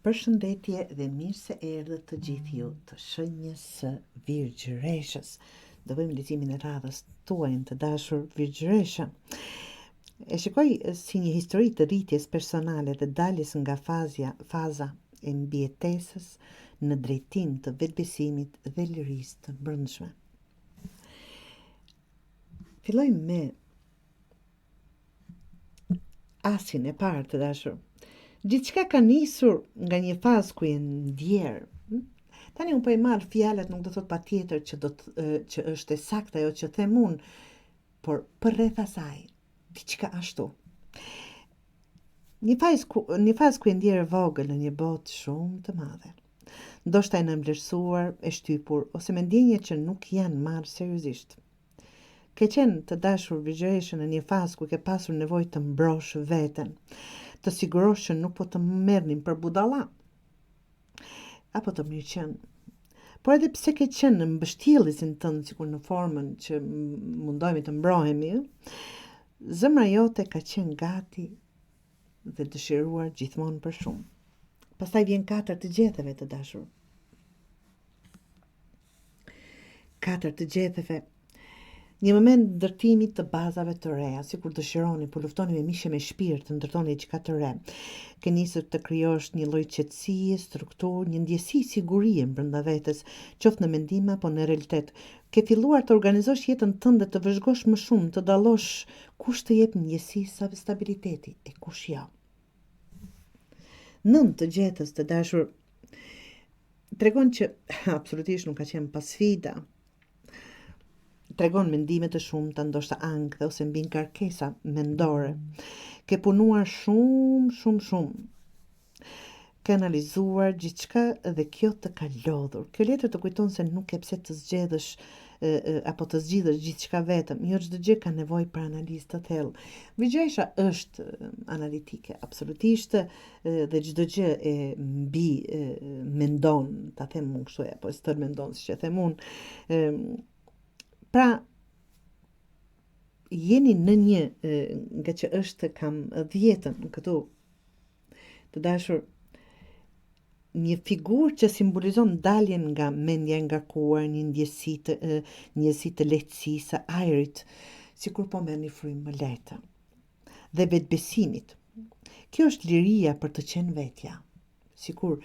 Përshëndetje dhe mirë se erdhët të gjithë ju të shenjës së Virgjëreshës. Do bëjmë leximin e radhës tuaj të dashur Virgjëresha. E shikoj si një histori të rritjes personale dhe daljes nga faza e mbijetesës në drejtim të vetbesimit dhe lirisë të brendshme. Fillojmë me asin e parë të dashur. Gjithçka ka nisur nga një fazë ku e ndjerë. Tani unë po e marr fjalët, nuk do thot patjetër që është e saktë ajo që them unë, por përreth asaj, diçka ashtu. Një fazë ku e ndjerë vogël në një botë shumë të madhe. Ndoshta e nënvlerësuar, e shtypur, ose me ndjenje që nuk janë marrë seriozisht. Ke qenë të dashur Virgjëreshën në një fazë ku ke pasur nevojë të mbrosh veten, të sigurosh që nuk po të merrnin për budalla apo të mirëqenë. Por edhe pse ke qenë në mbështjellësin tënd, sikur në formën që mundohemi të mbrohemi, zemra jote ka qenë gati dhe dëshiruar gjithmonë për shumë. Pastaj vjen 4 të gjetheve të dashur. 4 të gjetheve. Një moment ndërtimi të bazave të reja, sikur dëshironi, po luftoni me mishe me shpirt të ndërtoni diçka të re. Ke nisur të krijosh një lloj qetësie, strukturë, një ndjesi sigurie brenda vetes, qoftë në mendim apo në realitet. Ke filluar të organizosh jetën tënde, të vëzhgosh më shumë, të dallosh kush të jep ndjesi sa stabiliteti e kush jo. 9 të gjetës të dashur tregon që absolutisht nuk ka qenë pa sfida. Tregon mendime të shumta, ndoshta ankth ose mbi kërkesa mendore. Ke punuar shumë. Ke analizuar gjithçka dhe kjo të ka lodhur. Kjo letër të kujton se nuk e pse të zgjedhësh apo të zgjidhësh gjithçka vetëm. Jo çdo gjë ka nevojë për analizë të thellë. Virgjëresha është analitike, absolutisht, dhe çdo gjë e mbi mendon, ta them unë kështu, apo stër mendon, siç e them unë. Pra, jeni në një, nga që është kam 10 këtu, të dashur, një figurë që simbolizon daljen nga mendja e ngarkuar, një ndjesi të lehtësisë, ajrit, sikur po merrni frymë më lehtë, dhe vetbesimit. Kjo është liria për të qenë vetja, sikur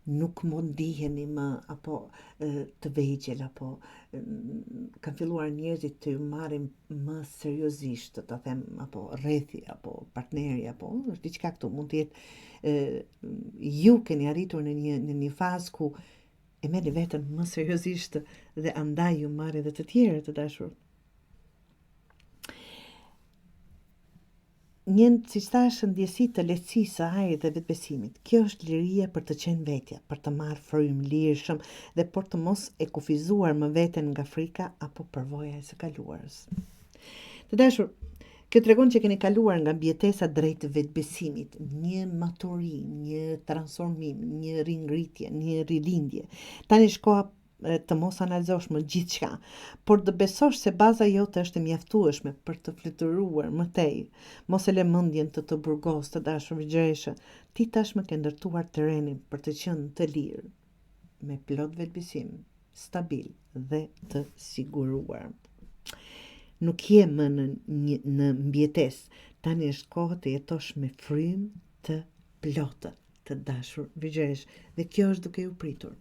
nuk mund ndiheni më apo të vegjël, apo kanë filluar njerëzit të ju marrin më seriozisht, ta them, apo rrethi, apo partneri, apo është diçka këtu, mund të jetë ju keni arritur në një fazë ku e merrni veten më seriozisht dhe andaj ju marrin edhe të tjerë të dashur. Një, siç thash, ndjesi të lehtësisë, ajrit dhe vetbesimit. Kjo është liria për të qenë vetja, për të marrë frymë lirshëm dhe për të mos e kufizuar më veten nga frika apo përvoja e së kaluarës. Të dashur, kjo tregon që keni kaluar nga mbijetesa drejt vetbesimit, një maturi, një transformim, një ringritje, një rilindje. Tani është koha të mos analizosh më gjithçka, por të besosh se baza jote është e mjaftueshme për të fluturuar më tej. Mos e lë mendjen të burgos të dashur Virgjëresha. Ti tashmë ke ndërtuar terrenin për të qenë të lirë, me plot vetbesim, stabil dhe të siguruar. Nuk je më në mbijetesë, tani është kohë të jetosh me frymë të plotë të dashur Virgjëresh, dhe kjo është duke ju pritur.